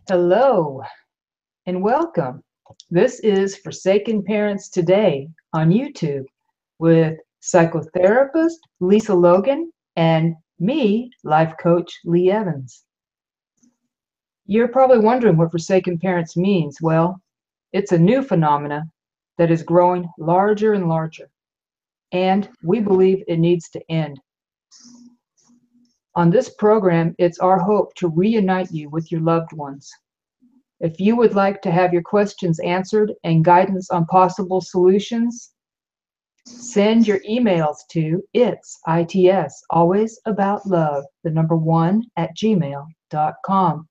Hello and welcome. This is Forsaken Parents Today on YouTube with psychotherapist Lisa Logan and me, life coach Lee Evans. You're probably wondering what Forsaken Parents means. Well, it's a new phenomena that is growing larger and larger, and we believe it needs to end. On this program, it's our hope to reunite you with your loved ones. If you would like to have your questions answered and guidance on possible solutions, send your emails to its always about love, the number one at gmail.com.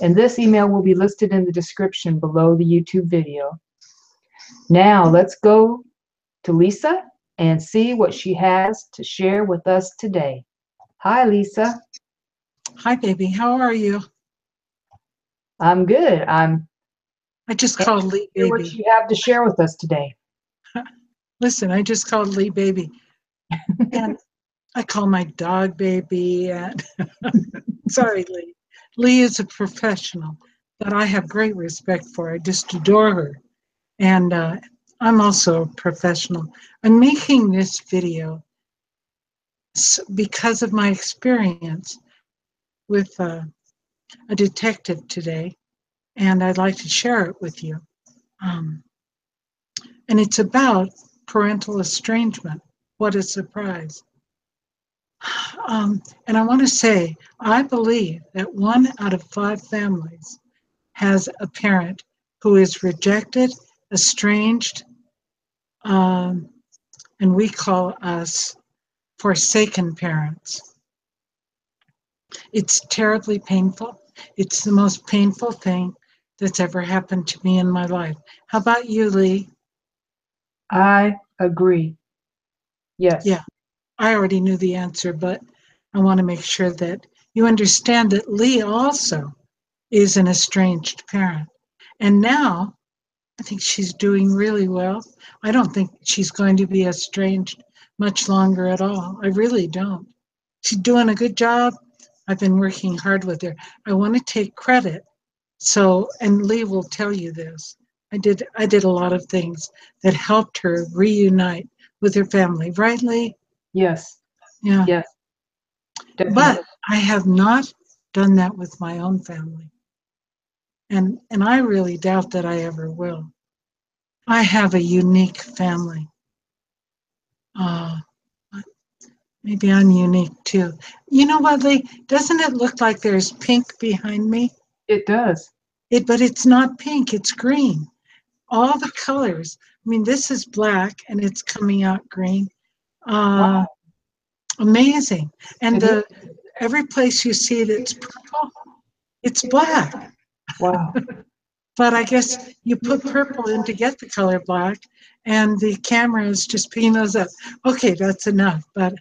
And this email will be listed in the description below the YouTube video. Now let's go to Lisa and see what she has to share with us today. Hi, Lisa. Hi, baby. How are you? I'm good. I just called Lee Hear what baby. you have to share with us today. Listen, I just called Lee baby. And I call my dog baby. And sorry, Lee. Lee is a professional that I have great respect for. I just adore her. And I'm also a professional. I'm making this video because of my experience with a detective today. And I'd like to share it with you. And it's about parental estrangement. What a surprise. And I want to say, I believe that 1 out of 5 families has a parent who is rejected, estranged, and we call us forsaken parents. It's terribly painful. It's the most painful thing that's ever happened to me in my life. How about you, Lee? I agree. Yes. Yeah, I already knew the answer, but I want to make sure that you understand that Lee also is an estranged parent. And now I think she's doing really well. I don't think she's going to be estranged much longer at all. I really don't. She's doing a good job. I've been working hard with her. I want to take credit. So, and Lee will tell you this. I did a lot of things that helped her reunite with her family, right, Lee? Yes. Yeah. Yes. Definitely. But I have not done that with my own family. And I really doubt that I ever will. I have a unique family. Uh, Maybe I'm unique too. You know what, Lee? Doesn't it look like there's pink behind me? It does. But it's not pink, it's green. All the colors. I mean, this is black and it's coming out green. Uh, Wow. Amazing. And It is. every place you see that's purple, it's black. Wow. But I guess you put purple in to get the color black, and the camera is just picking those up. Okay, that's enough. But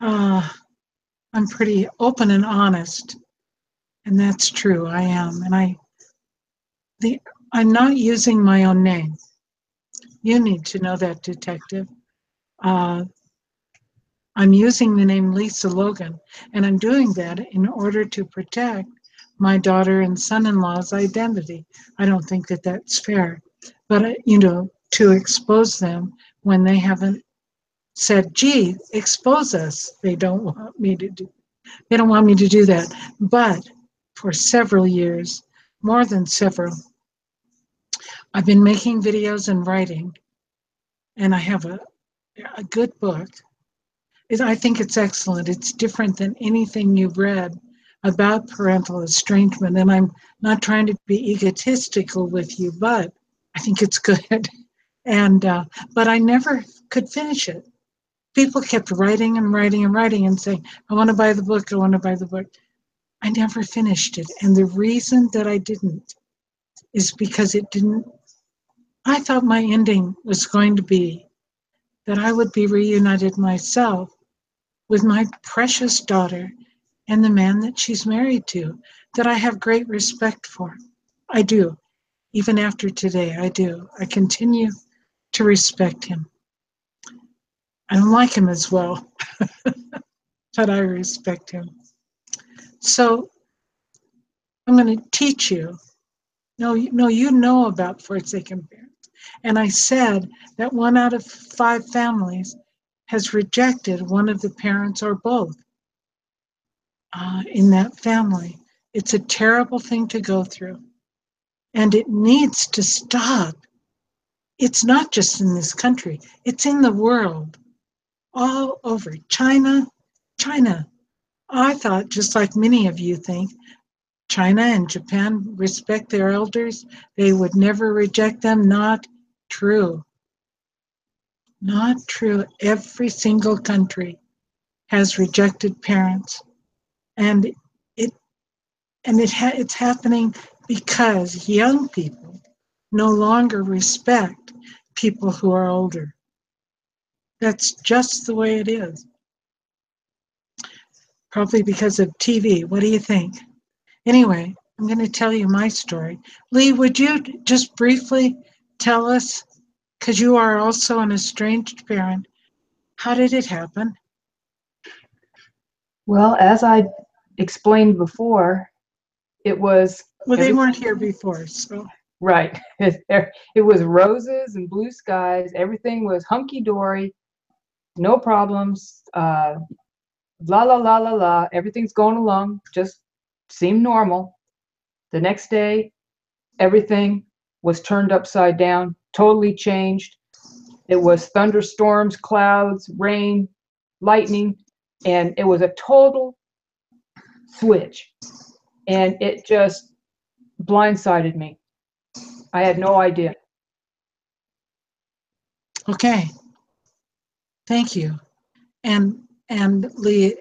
uh, I'm pretty open and honest, and that's true. I am, and I'm not using my own name. You need to know that, detective. Uh, I'm using the name Lisa Logan, and I'm doing that in order to protect my daughter and son-in-law's identity. I don't think that that's fair, but to expose them when they haven't said, "Gee, expose us." They don't want me to do. They don't want me to do that. But for several years, more than several, I've been making videos and writing, and I have a good book. I think it's excellent. It's different than anything you've read about parental estrangement. And I'm not trying to be egotistical with you, but I think it's good. And but I never could finish it. People kept writing and writing and writing and saying, "I want to buy the book. I want to buy the book." I never finished it. And the reason that I didn't is because it didn't. I thought my ending was going to be that I would be reunited myself with my precious daughter and the man that she's married to, that I have great respect for. I do. Even after today, I do. I continue to respect him. I don't like him as well, but I respect him. So I'm going to teach you. No, no, you know about Forsaken Parents. And I said that 1 out of 5 families has rejected one of the parents or both in that family. It's a terrible thing to go through, and it needs to stop. It's not just in this country, it's in the world, all over. China. I thought, just like many of you think, China and Japan respect their elders. They would never reject them. Not true. Not true. Every single country has rejected parents, and it's happening because young people no longer respect people who are older. That's just the way it is. Probably because of TV. What do you think? Anyway, I'm going to tell you my story. Lee, would you just briefly tell us, because you are also an estranged parent, how did it happen? Well, as I explained before, it was Well, they everything weren't here before, so. right. It was roses and blue skies. Everything was hunky dory, no problems. La la la la la. Everything's going along, just seemed normal. The next day, everything was turned upside down, totally changed. It was thunderstorms, clouds, rain, lightning, and it was a total switch. And it just blindsided me. I had no idea. Okay, thank you. And Lee,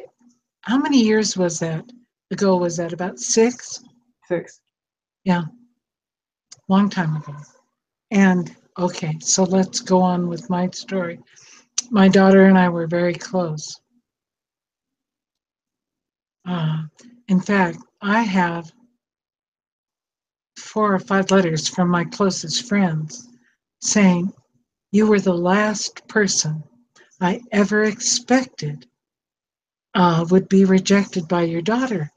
how many years was that ago? Was that about 6? 6. Yeah, long time ago. And okay, so let's go on with my story. My daughter and I were very close. In fact, I have 4 or 5 letters from my closest friends saying, you were the last person I ever expected would be rejected by your daughter.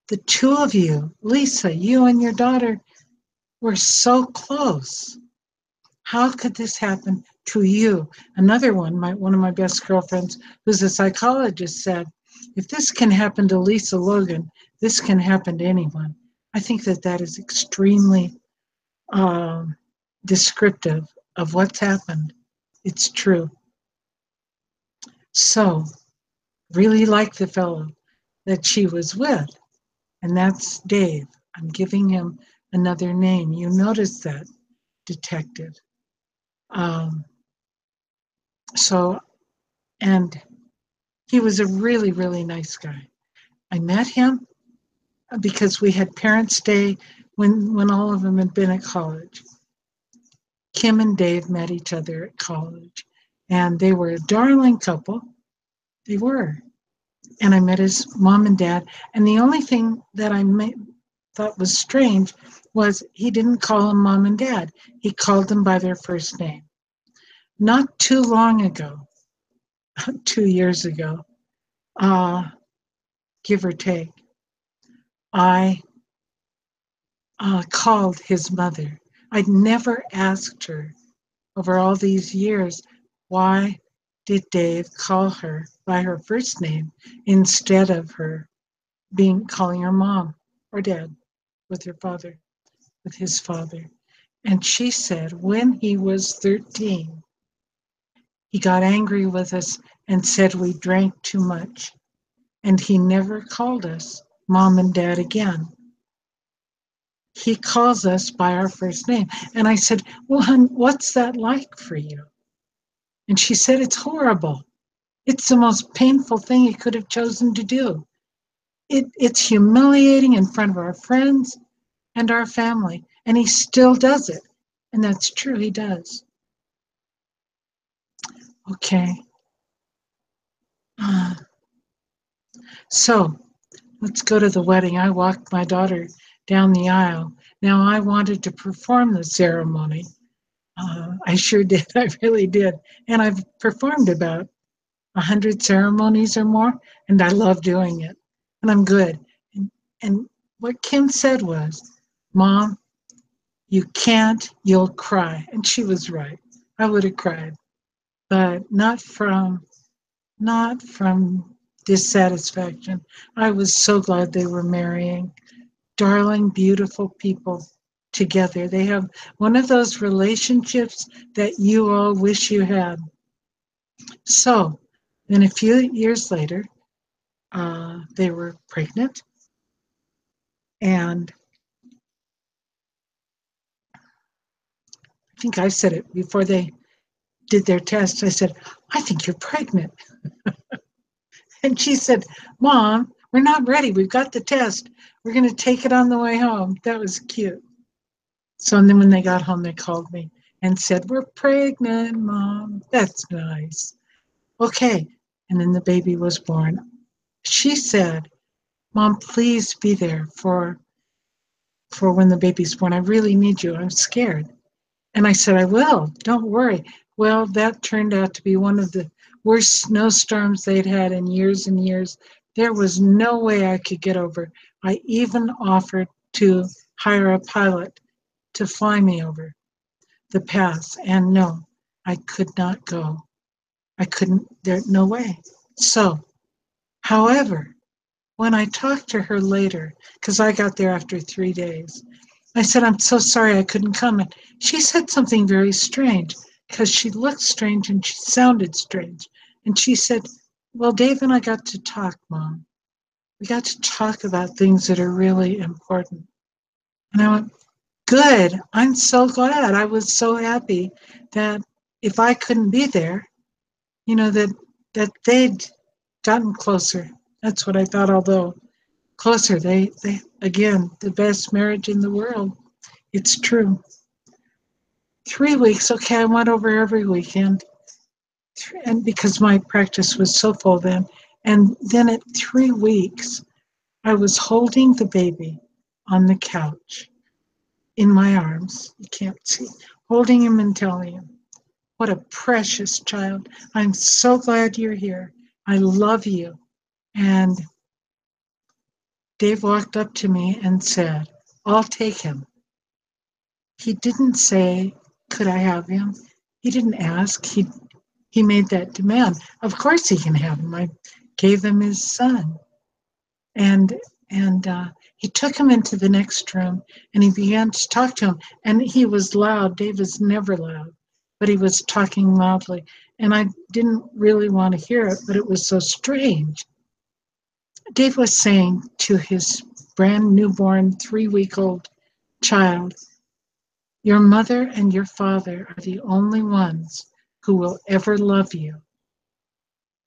The 2 of you, Lisa, you and your daughter, were so close. How could this happen to you? Another one, one of my best girlfriends, who's a psychologist, said, if this can happen to Lisa Logan, this can happen to anyone. I think that is extremely descriptive of what's happened. It's true. So, really like the fellow that she was with, and that's Dave. I'm giving him another name. You notice that, detective. So, and he was a really, really nice guy. I met him because we had Parents' Day when all of them had been at college. Kim and Dave met each other at college, and they were a darling couple. They were. And I met his mom and dad. And the only thing that I thought was strange was he didn't call them mom and dad. He called them by their first name. Not too long ago, 2 years ago, give or take, I called his mother. I'd never asked her over all these years, why did Dave call her by her first name instead of her calling her mom or dad with her father, with his father? And she said when he was 13, he got angry with us and said we drank too much. And he never called us mom and dad again. He calls us by our first name. And I said, well, hon, what's that like for you? And she said, it's horrible. It's the most painful thing he could have chosen to do. It's humiliating in front of our friends and our family. And he still does it. And that's true, he does. Okay. So let's go to the wedding. I walked my daughter down the aisle. Now I wanted to perform the ceremony. I sure did. I really did. And I've performed about 100 ceremonies or more, and I love doing it. And I'm good. And what Kim said was, Mom, you can't, you'll cry. And she was right. I would have cried, but not from dissatisfaction. I was so glad they were marrying. Darling, beautiful people together. They have one of those relationships that you all wish you had. So, then a few years later, they were pregnant, and I think I said it before they did their test. I said, I think you're pregnant. And she said, Mom, we're not ready. We've got the test. We're going to take it on the way home. That was cute. So and then when they got home, they called me and said, we're pregnant, Mom. That's nice. Okay. And then the baby was born. She said, Mom, please be there for when the baby's born. I really need you. I'm scared. And I said, I will. Don't worry. Well, that turned out to be one of the worst snowstorms they'd had in years and years. There was no way I could get over. I even offered to hire a pilot to fly me over the pass. And no, I could not go. I couldn't, there's no way. So, however, when I talked to her later, because I got there after 3 days, I said, I'm so sorry I couldn't come. And she said something very strange because she looked strange and she sounded strange. And she said, well, Dave and I got to talk, Mom. We got to talk about things that are really important. And I went, good. I'm so glad. I was so happy that if I couldn't be there, that they'd gotten closer. That's what I thought, although closer. They again, the best marriage in the world. It's true. 3 weeks, okay, I went over every weekend. And because my practice was so full then. And then at 3 weeks, I was holding the baby on the couch in my arms. You can't see. Holding him and telling him, what a precious child. I'm so glad you're here. I love you. And Dave walked up to me and said, I'll take him. He didn't say, could I have him? He didn't ask. He made that demand. Of course he can have him. I gave him his son. And he took him into the next room and he began to talk to him. And he was loud. Dave is never loud, but he was talking loudly. And I didn't really want to hear it, but it was so strange. Dave was saying to his brand newborn 3-week-old child, your mother and your father are the only ones who will ever love you.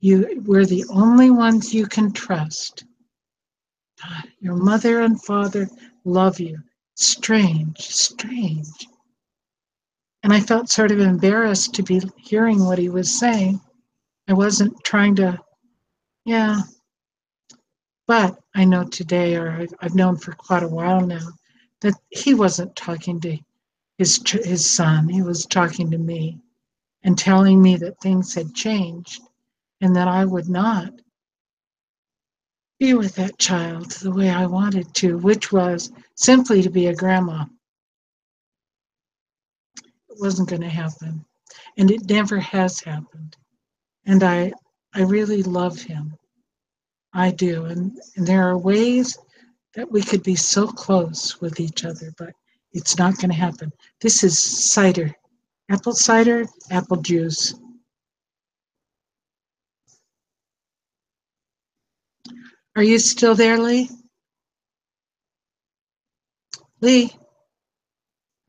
We're the only ones you can trust. Your mother and father love you. Strange, strange. And I felt sort of embarrassed to be hearing what he was saying. I wasn't trying to, yeah. But I know today, or I've known for quite a while now, that he wasn't talking to his son. He was talking to me and telling me that things had changed and that I would not be with that child the way I wanted to, which was simply to be a grandma. It wasn't going to happen. And it never has happened. And I really love him. I do. And there are ways that we could be so close with each other, but it's not going to happen. This is cider, apple juice. Are you still there, Lee? Lee,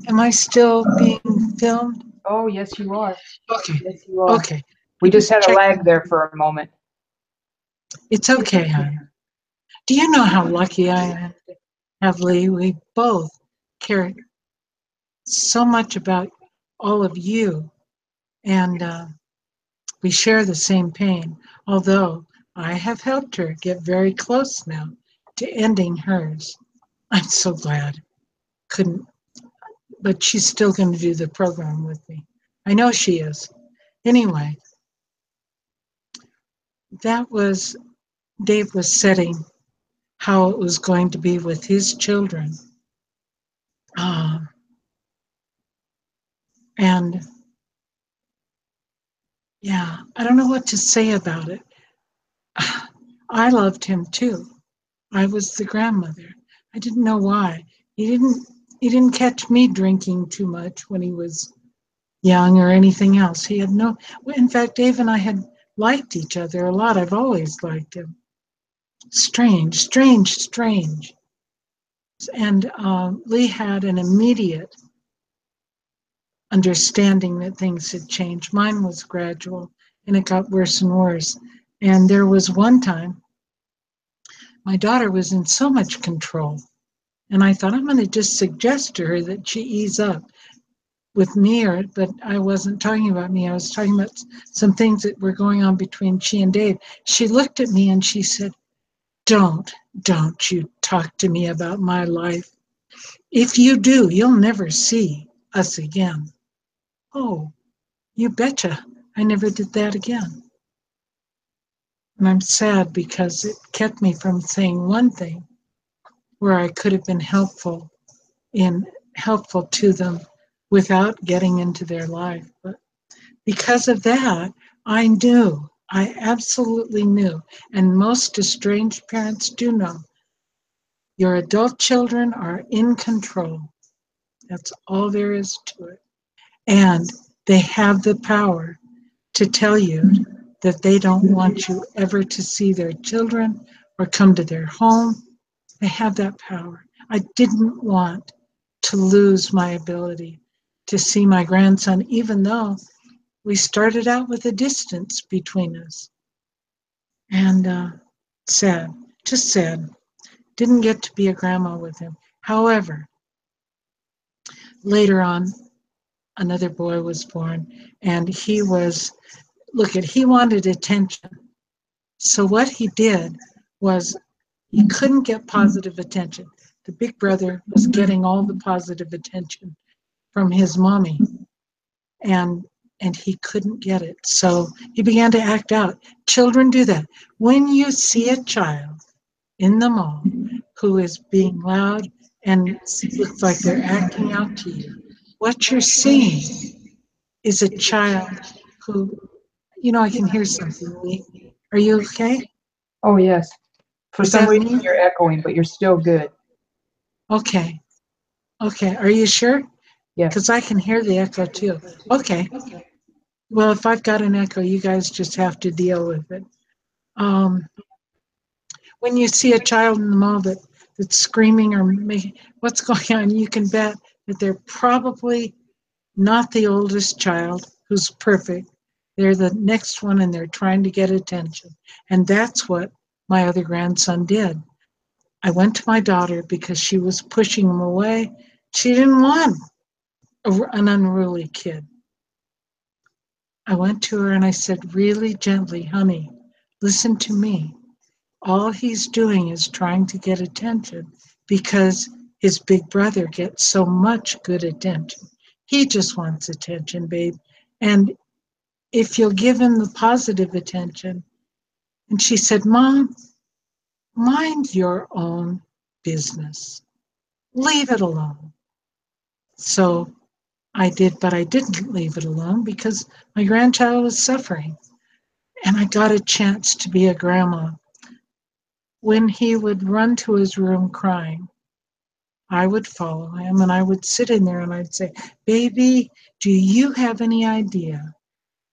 am I still being filmed? Oh, yes, you are. Okay. Yes, you are. Okay. We just had a Check. lag there for a moment. It's okay, hon. Do you know how lucky I am to have Lee? We both care so much about all of you, and we share the same pain, although I have helped her get very close now to ending hers. I'm so glad. Couldn't, but she's still going to do the program with me. I know she is. Anyway, that was, Dave was setting how it was going to be with his children. And yeah, I don't know what to say about it. I loved him too. I was the grandmother. I didn't know why. He didn't catch me drinking too much when he was young or anything else. He had no, in fact, Dave and I had liked each other a lot. I've always liked him. Strange, strange, strange. And Lee had an immediate understanding that things had changed. Mine was gradual, and it got worse and worse. And there was one time my daughter was in so much control, and I thought I'm going to just suggest to her that she ease up with me, but I wasn't talking about me. I was talking about some things that were going on between she and Dave. She looked at me and she said, don't you talk to me about my life. If you do, you'll never see us again. Oh, you betcha. I never did that again. And I'm sad because it kept me from saying one thing where I could have been helpful to them without getting into their life. But because of that, I absolutely knew, and most estranged parents do know, your adult children are in control. That's all there is to it. And they have the power to tell you that they don't want you ever to see their children or come to their home. They have that power. I didn't want to lose my ability to see my grandson, even though we started out with a distance between us. And sad, just sad. Didn't get to be a grandma with him. However, later on, another boy was born, and he wanted attention. So what he did was he couldn't get positive attention. The big brother was getting all the positive attention from his mommy, and he couldn't get it. So he began to act out. Children do that. When you see a child in the mall who is being loud and looks like they're acting out to you, what you're seeing is a child who, I can hear something, Lee. Are you okay? Oh, yes. For Is some that reason, me? you're echoing, but you're still good. Okay. Okay. Are you sure? Yes. Because I can hear the echo too. Okay. Well, if I've got an echo, you guys just have to deal with it. When you see a child in the mall that's screaming or making, what's going on, you can bet that they're probably not the oldest child who's perfect. They're the next one and they're trying to get attention. And that's what my other grandson did. I went to my daughter because she was pushing him away. She didn't want an unruly kid. I went to her and I said, really gently, honey, listen to me. All he's doing is trying to get attention because his big brother gets so much good attention. He just wants attention, babe. And if you'll give him the positive attention. And she said, Mom, mind your own business. Leave it alone. So I did, but I didn't leave it alone because my grandchild was suffering. And I got a chance to be a grandma. When he would run to his room crying, I would follow him and I would sit in there and I'd say, baby, do you have any idea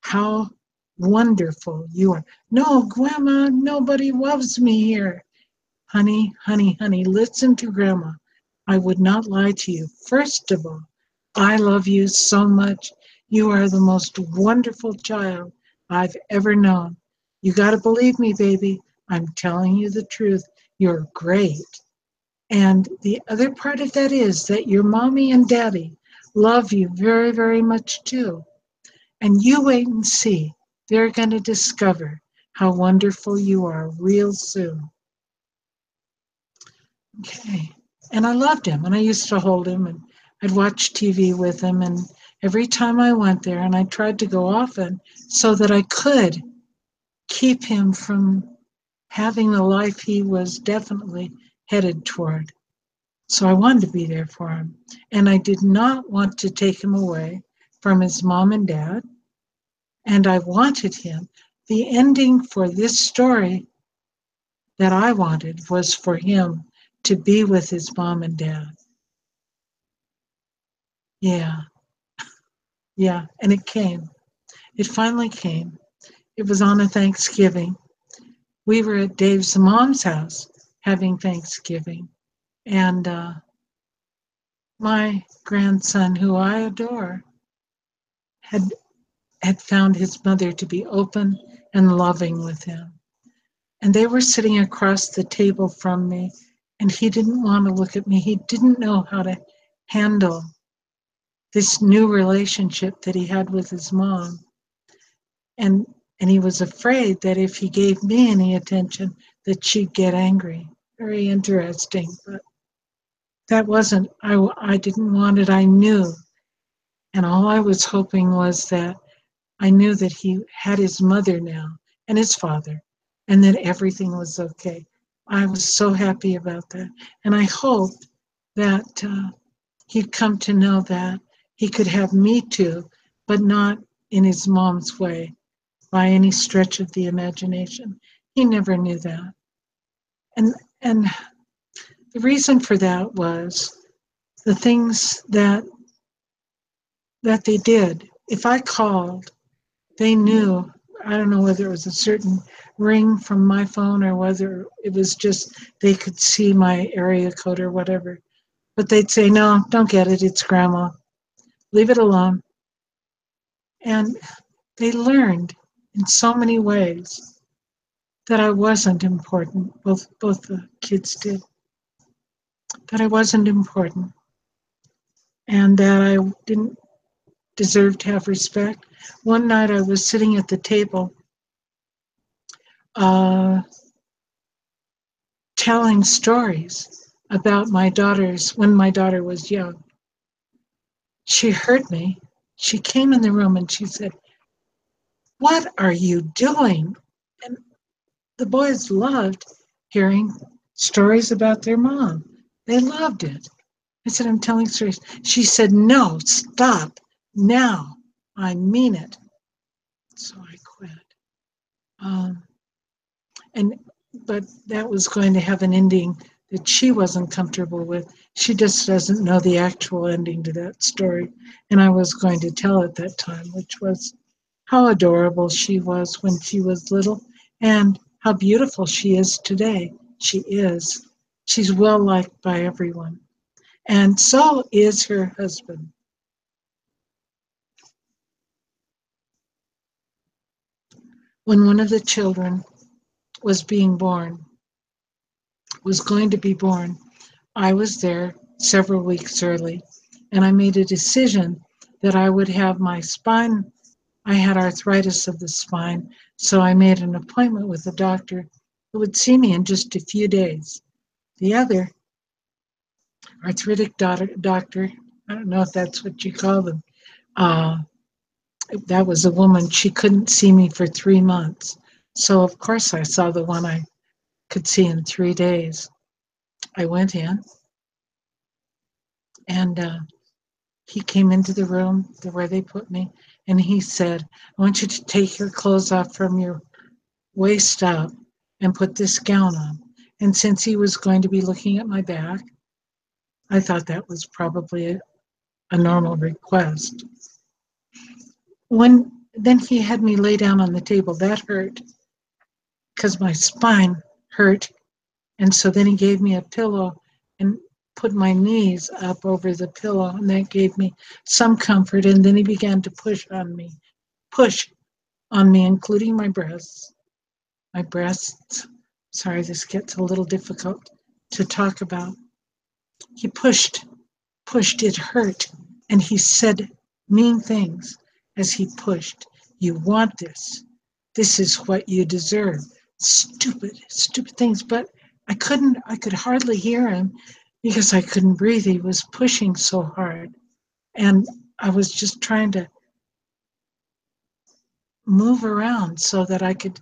how wonderful you are? No, Grandma, nobody loves me here. Honey, honey, honey, listen to Grandma. I would not lie to you. First of all, I love you so much. You are the most wonderful child I've ever known. You got to believe me, baby. I'm telling you the truth. You're great. And the other part of that is that your mommy and daddy love you very, very much too. And you wait and see. They're going to discover how wonderful you are real soon. Okay. And I loved him, and I used to hold him, and I'd watch TV with him. And every time I went there, and I tried to go often so that I could keep him from having the life he was definitely headed toward. So I wanted to be there for him. And I did not want to take him away from his mom and dad. And I wanted him. The ending for this story that I wanted was for him to be with his mom and dad. Yeah, yeah. And it came. It finally came. It was on a Thanksgiving. We were at Dave's mom's house having Thanksgiving. And my grandson, who I adore, had found his mother to be open and loving with him. And they were sitting across the table from me, and he didn't want to look at me. He didn't know how to handle this new relationship that he had with his mom. And he was afraid that if he gave me any attention, that she'd get angry. Very interesting, but that wasn't, I didn't want it, I knew. And all I was hoping was that I knew that he had his mother now and his father, and that everything was okay. I was so happy about that. And I hoped that he'd come to know that he could have me too, but not in his mom's way by any stretch of the imagination. He never knew that. And the reason for that was the things that they did. If I called, they knew. I don't know whether it was a certain ring from my phone or whether it was just they could see my area code or whatever. But they'd say, no, don't get it. It's grandma. Leave it alone. And they learned in so many ways that I wasn't important. Both the kids did. That I wasn't important. And that I didn't deserve to have respect. One night I was sitting at the table telling stories about my daughters when my daughter was young. She heard me. She came in the room and she said, "What are you doing?" And the boys loved hearing stories about their mom. They loved it. I said, "I'm telling stories." She said, "No, stop now. I mean it." So I quit. But that was going to have an ending that she wasn't comfortable with. She just doesn't know the actual ending to that story. And I was going to tell at that time, which was how adorable she was when she was little and how beautiful she is today. She is. She's well liked by everyone. And so is her husband. When one of the children was going to be born, I was there several weeks early, and I made a decision that I would have my spine. I had arthritis of the spine, so I made an appointment with a doctor who would see me in just a few days. The other arthritic doctor, I don't know if that's what you call them, that was a woman. She couldn't see me for 3 months. So, of course, I saw the one I could see in 3 days. I went in, and he came into the room where they put me, and he said, "I want you to take your clothes off from your waist up and put this gown on." And since he was going to be looking at my back, I thought that was probably a normal request. Then he had me lay down on the table. That hurt because my spine hurt. And so then he gave me a pillow and put my knees up over the pillow, and that gave me some comfort. And then he began to push on me, including my breasts. My breasts, sorry, this gets a little difficult to talk about. He pushed, it hurt. And he said mean things as he pushed. "You want this. This is what you deserve." Stupid things. But I could hardly hear him because I couldn't breathe. He was pushing so hard. And I was just trying to move around so that I could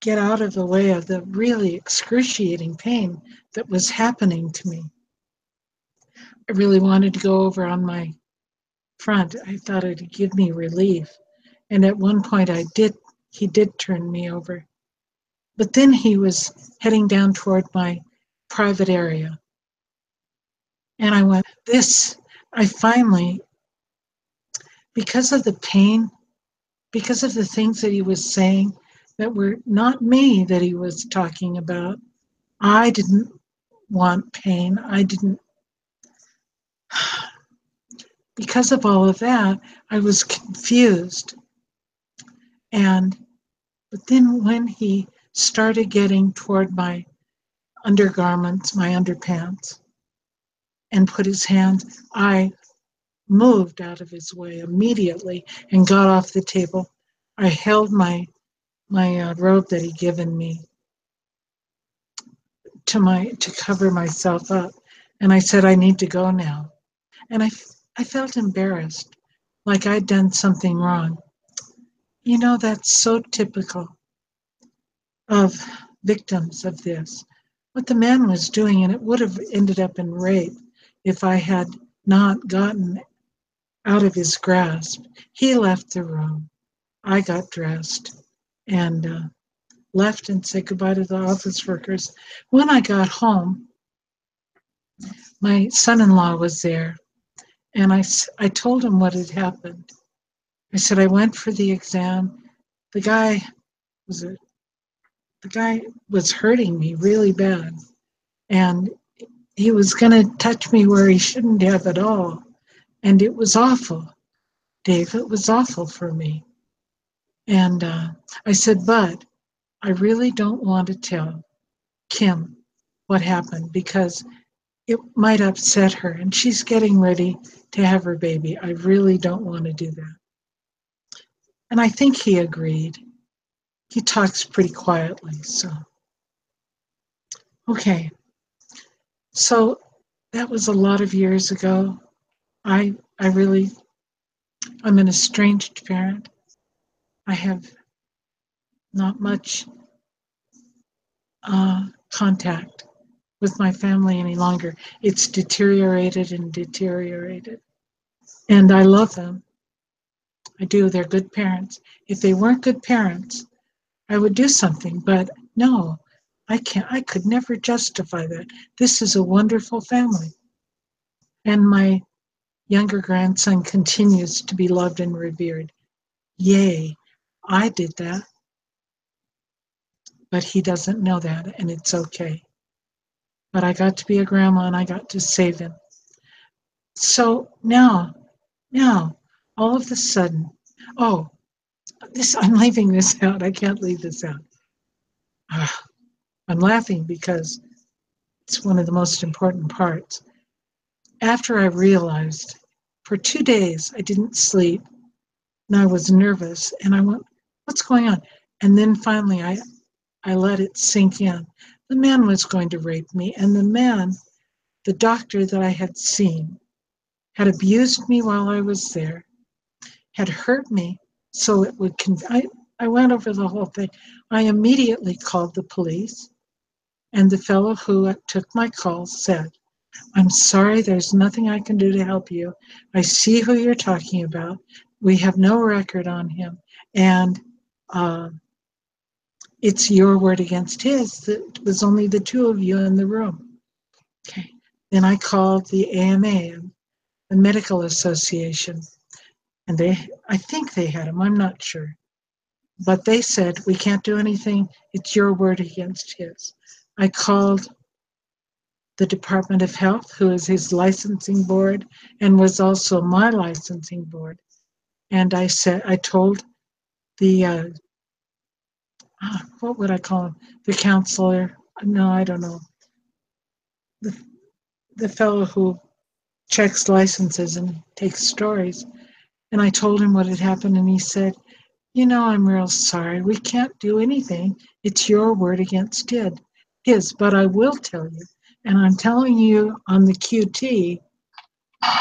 get out of the way of the really excruciating pain that was happening to me. I really wanted to go over on my front. I thought it'd give me relief. And at one point he did turn me over. But then he was heading down toward my private area. And I went, I finally, because of the pain, because of the things that he was saying that were not me that he was talking about, I didn't want pain. Because of all of that, I was confused. But then when he started getting toward my undergarments, my underpants, and put his hands, I moved out of his way immediately and got off the table. I held my robe that he'd given me to cover myself up, and I said, I need to go now. And I felt embarrassed, like I'd done something wrong. You know, that's so typical of victims of this. What the man was doing, and it would have ended up in rape if I had not gotten out of his grasp. He left the room. I got dressed and left and said goodbye to the office workers. When I got home, my son-in-law was there, and I told him what had happened. I said, I went for the exam. The guy was hurting me really bad, and he was going to touch me where he shouldn't have at all. And it was awful, Dave. It was awful for me. And I said, but I really don't want to tell Kim what happened because it might upset her, and she's getting ready to have her baby. I really don't want to do that. And I think he agreed. He talks pretty quietly, so. Okay. So that was a lot of years ago. I'm an estranged parent. I have not much contact with my family any longer. It's deteriorated and deteriorated. And I love them. I do. They're good parents. If they weren't good parents, I would do something. But no, I can't. I could never justify that. This is a wonderful family. And my younger grandson continues to be loved and revered. Yay, I did that. But he doesn't know that, and it's okay. But I got to be a grandma, and I got to save him. So now, all of a sudden, I'm leaving this out. I can't leave this out. I'm laughing because it's one of the most important parts. After I realized, for 2 days, I didn't sleep, and I was nervous, and I went, what's going on? And then finally, I let it sink in. The man was going to rape me, and the doctor that I had seen, had abused me while I was there, had hurt me so it would, I went over the whole thing. I immediately called the police, and the fellow who took my call said, I'm sorry, there's nothing I can do to help you. I see who you're talking about. We have no record on him, and it's your word against his. It was only the two of you in the room. Okay. Then I called the AMA, the Medical Association, and I think they had him, I'm not sure. But they said, we can't do anything, it's your word against his. I called the Department of Health, who is his licensing board and was also my licensing board. And I told the, what would I call him? The counselor? No, I don't know. The fellow who checks licenses and takes stories. And I told him what had happened, and he said, I'm real sorry. We can't do anything. It's your word against his. But I will tell you, and I'm telling you on the QT,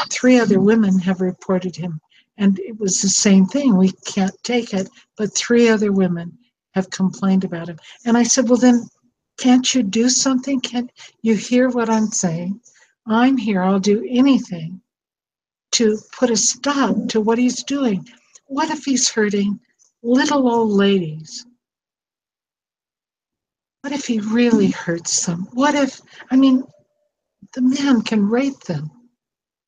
3 other women have reported him. And it was the same thing. We can't take it, but 3 other women have complained about him. And I said, well, then can't you do something? Can't you hear what I'm saying? I'm here. I'll do anything to put a stop to what he's doing. What if he's hurting little old ladies? What if he really hurts them? What if, I mean, the man can rape them.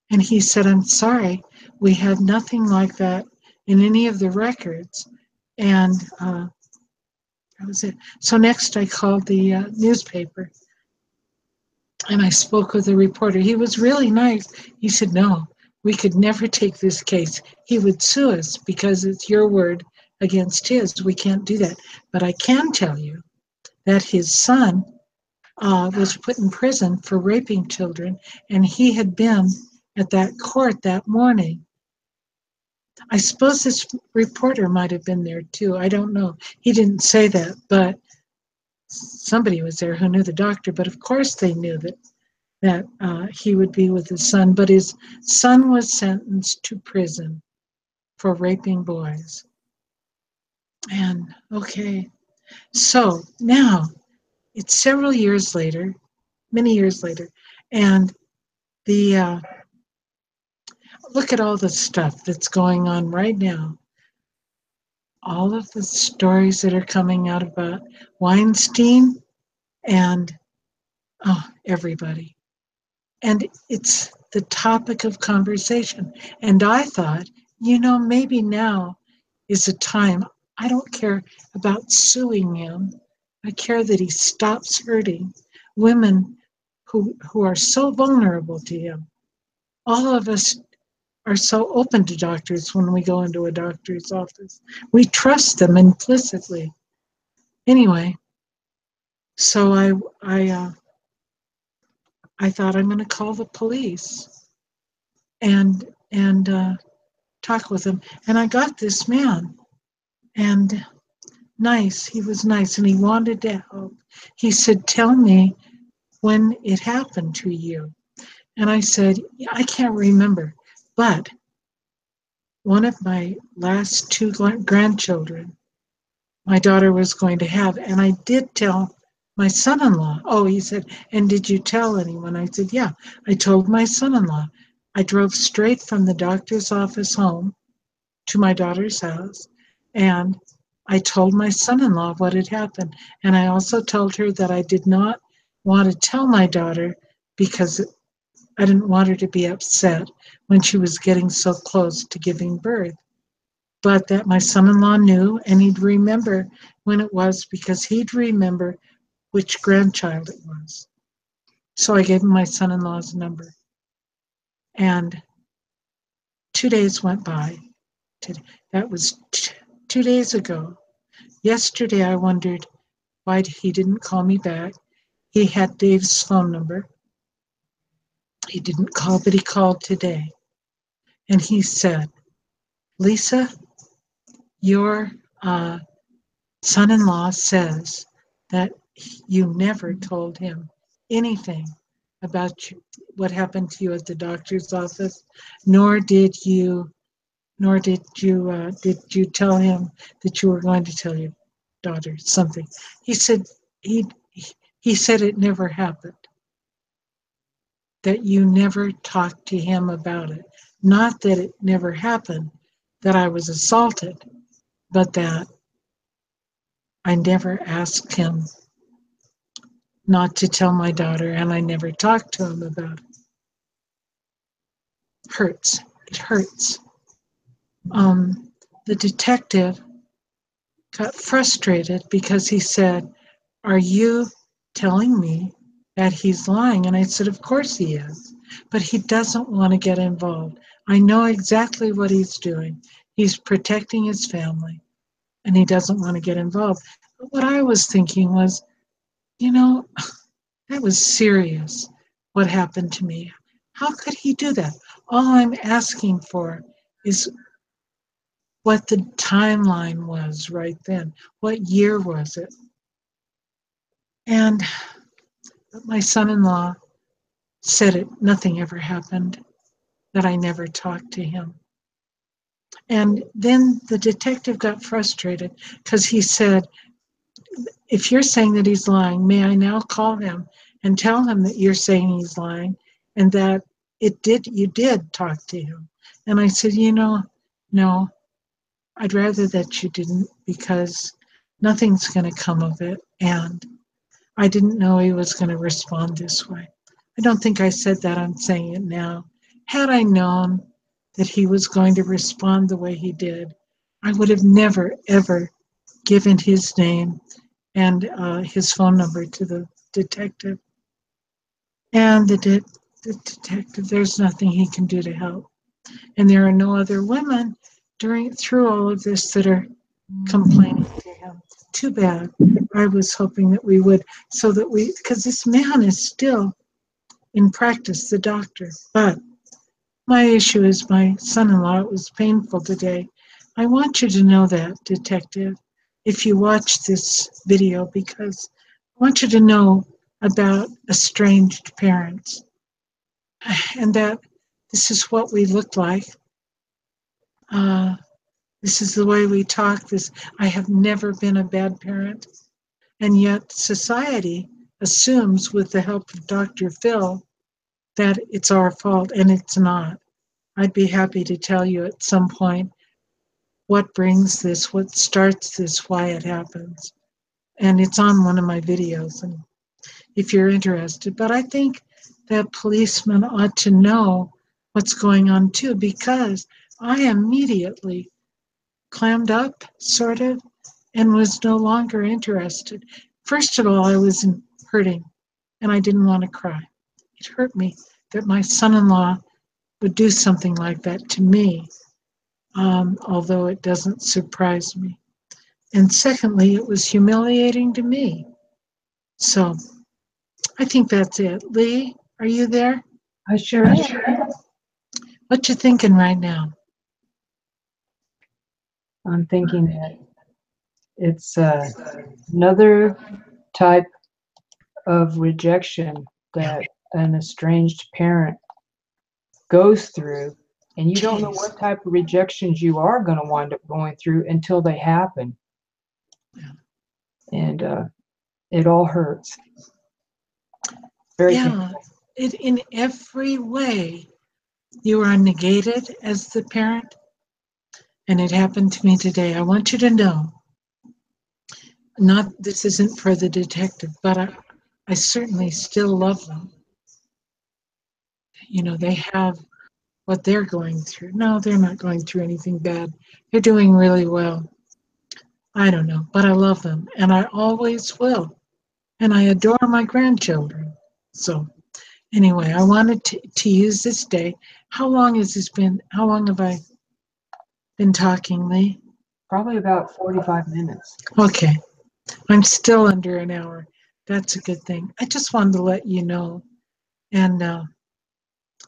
And he said, I'm sorry, we had nothing like that in any of the records. And that was it. So next I called the newspaper and I spoke with the reporter. He was really nice. He said, no, we could never take this case. He would sue us because it's your word against his. We can't do that. But I can tell you that his son was put in prison for raping children, and he had been at that court that morning. I suppose this reporter might have been there too. I don't know. He didn't say that, but somebody was there who knew the doctor. But of course they knew that he would be with his son. But his son was sentenced to prison for raping boys. And okay, so now it's several years later, many years later, and the look at all the stuff that's going on right now. All of the stories that are coming out about Weinstein and everybody. And it's the topic of conversation. And I thought, maybe now is the time. I don't care about suing him. I care that he stops hurting women who are so vulnerable to him. All of us are so open to doctors when we go into a doctor's office. We trust them implicitly. Anyway, so I thought I'm going to call the police and talk with them. And I got this man, and nice. He was nice, and he wanted to help. He said, "Tell me when it happened to you." And I said, yeah, I can't remember, but one of my last two grandchildren, my daughter was going to have, and I did tell my son-in-law. Oh, he said, and did you tell anyone? I said, yeah, I told my son-in-law. I drove straight from the doctor's office home to my daughter's house, and I told my son-in-law what had happened. And I also told her that I did not want to tell my daughter because I didn't want her to be upset when she was getting so close to giving birth. But that my son-in-law knew, and he'd remember when it was because he'd remember which grandchild it was. So I gave him my son-in-law's number. And 2 days went by. That was 2 days ago. Yesterday I wondered why he didn't call me back. He had Dave's phone number. He didn't call, but he called today. And he said, Lisa, your son-in-law says that you never told him anything about what happened to you at the doctor's office, nor did you tell him that you were going to tell your daughter something. He said he said it never happened, that you never talked to him about it. Not that it never happened, that I was assaulted, but that I never asked him not to tell my daughter, and I never talked to him about it. Hurts. It hurts. The detective got frustrated because he said, are you telling me that he's lying? And I said, of course he is, but he doesn't want to get involved. I know exactly what he's doing. He's protecting his family, and he doesn't want to get involved. But what I was thinking was, that was serious, what happened to me. How could he do that? All I'm asking for is what the timeline was right then. What year was it? And my son-in-law said nothing ever happened, that I never talked to him. And then the detective got frustrated because he said, if you're saying that he's lying, may I now call him and tell him that you're saying he's lying and that you did talk to him? And I said, no, I'd rather that you didn't, because nothing's going to come of it. And I didn't know he was going to respond this way. I don't think I said that. I'm saying it now. Had I known that he was going to respond the way he did, I would have never, ever given his name and his phone number to the detective. And the detective, there's nothing he can do to help. And there are no other women through all of this that are complaining to him. Too bad. I was hoping that we would, because this man is still in practice, the doctor. But my issue is my son-in-law. It was painful today. I want you to know that, detective, if you watch this video, because I want you to know about estranged parents and that this is what we look like. This is the way we talk. I have never been a bad parent. And yet society assumes, with the help of Dr. Phil, that it's our fault, and it's not. I'd be happy to tell you at some point what brings this, what starts this, why it happens. And it's on one of my videos, and if you're interested. But I think that policemen ought to know what's going on too, because I immediately clammed up, sort of, and was no longer interested. First of all, I was hurting, and I didn't want to cry. It hurt me that my son-in-law would do something like that to me, although it doesn't surprise me. And secondly, it was humiliating to me. So I think that's it. Lee, are you there? I sure am. What you thinking right now? I'm thinking that it's another type of rejection that an estranged parent goes through, and you don't know what type of rejections you are going to wind up going through until they happen. Yeah. And it all hurts. Very painful. In every way, you are negated as the parent, and it happened to me today. I want you to know, this isn't for the detective, but I certainly still love them. They have what they're going through. No, they're not going through anything bad. They're doing really well. I don't know, but I love them, and I always will. And I adore my grandchildren. So anyway, I wanted to use this day. How long has this been? How long have I been talking, Lee? Probably about 45 minutes. Okay. I'm still under an hour. That's a good thing. I just wanted to let you know. And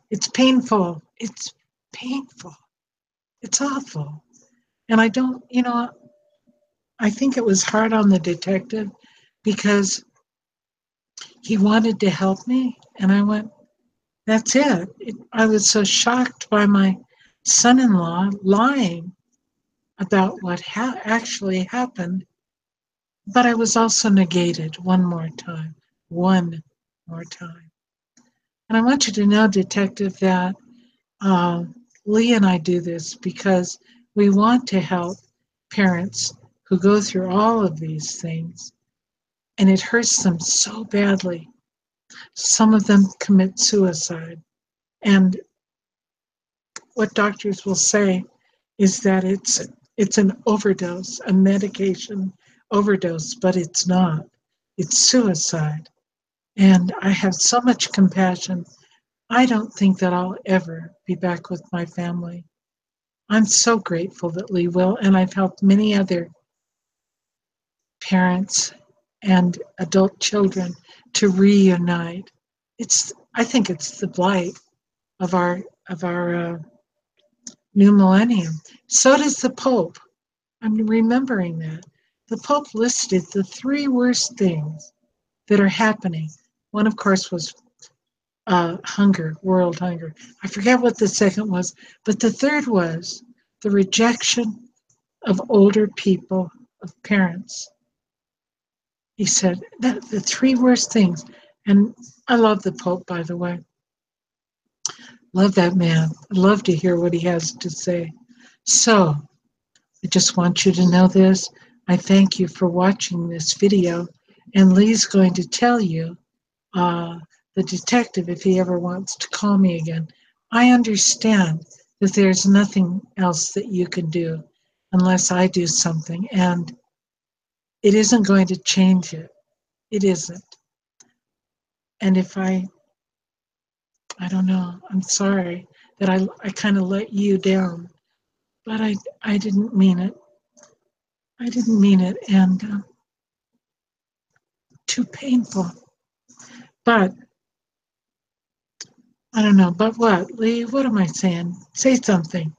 it's painful. It's painful. It's awful. And I don't, I think it was hard on the detective because he wanted to help me. And I went, that's it. I was so shocked by my son-in-law lying about what actually happened. But I was also negated one more time. One more time. And I want you to know, detective, that Lee and I do this because we want to help parents who go through all of these things, and it hurts them so badly. Some of them commit suicide. And what doctors will say is that it's an overdose, a medication overdose, but it's not. It's suicide. And I have so much compassion. I don't think that I'll ever be back with my family. I'm so grateful that Lee will, and I've helped many other parents and adult children to reunite. I think it's the blight of our new millennium. So does the Pope. I'm remembering that. The Pope listed the 3 worst things that are happening. One, of course, was hunger, world hunger. I forget what the second was, but the third was the rejection of older people, of parents. He said that the three worst things, and I love the Pope, by the way. Love that man. I love to hear what he has to say. So I just want you to know this. I thank you for watching this video, and Lee's going to tell you, the detective, if he ever wants to call me again. I understand that there's nothing else that you can do unless I do something, and it isn't going to change it. It isn't. And if I don't know, I'm sorry that I kind of let you down, but I didn't mean it. I didn't mean it, and too painful. But I don't know. But what, Lee? What am I saying? Say something.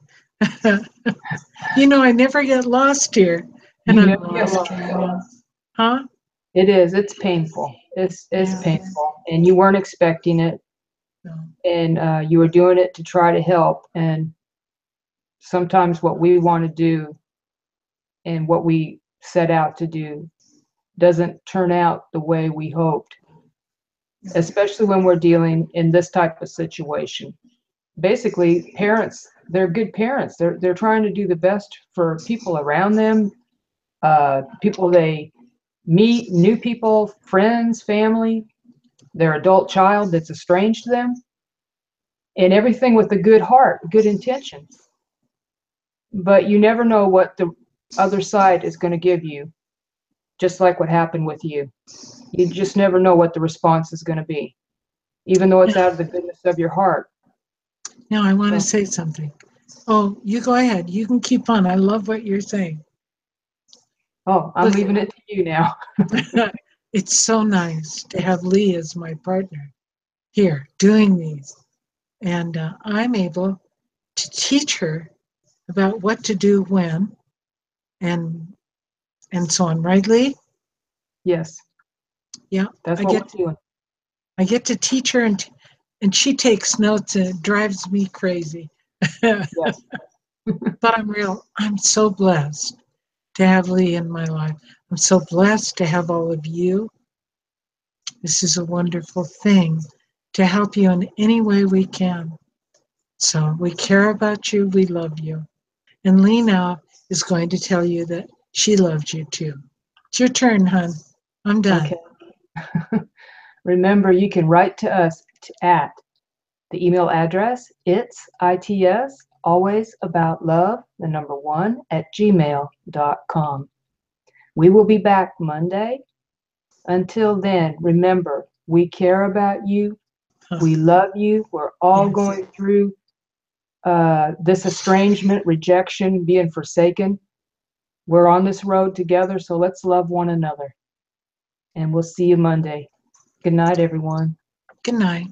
You know, I never get lost here, and You I'm never get lost lost. right now. Huh? It is. It's painful. It's Yeah. painful, and you weren't expecting it, No. and you were doing it to try to help. And sometimes what we want to do and what we set out to do doesn't turn out the way we hoped, especially when we're dealing in this type of situation. Basically, parents, they're good parents. They're trying to do the best for people around them, people they meet, new people, friends, family, their adult child that's estranged them, and everything with a good heart, good intention. But you never know what the other side is going to give you, just like what happened with you. You just never know what the response is going to be, even though it's out of the goodness of your heart. Now I want to So, say something. Oh, you go ahead. You can keep on. I love what you're saying. oh, I'm Listen, leaving it to you now. it's so nice to have Lee as my partner here doing these. And I'm able to teach her about what to do when and so on. Right, Lee? Yes, Yeah. that's I what get we're doing. I get to teach her, and she takes notes, and it drives me crazy. But Yes. I'm so blessed to have Lee in my life. I'm so blessed to have all of you. This is a wonderful thing to help you in any way we can. So we care about you. We love you. And Lee now is going to tell you that she loves you too. It's your turn, hon. I'm done. Okay. Remember, you can write to us at the email address, its always about love, the number one, at gmail.com. We will be back Monday. Until then, remember, we care about you. We love you. We're all Yes. going through this estrangement, rejection, being forsaken. We're on this road together, so let's love one another. And we'll see you Monday. Good night, everyone. Good night.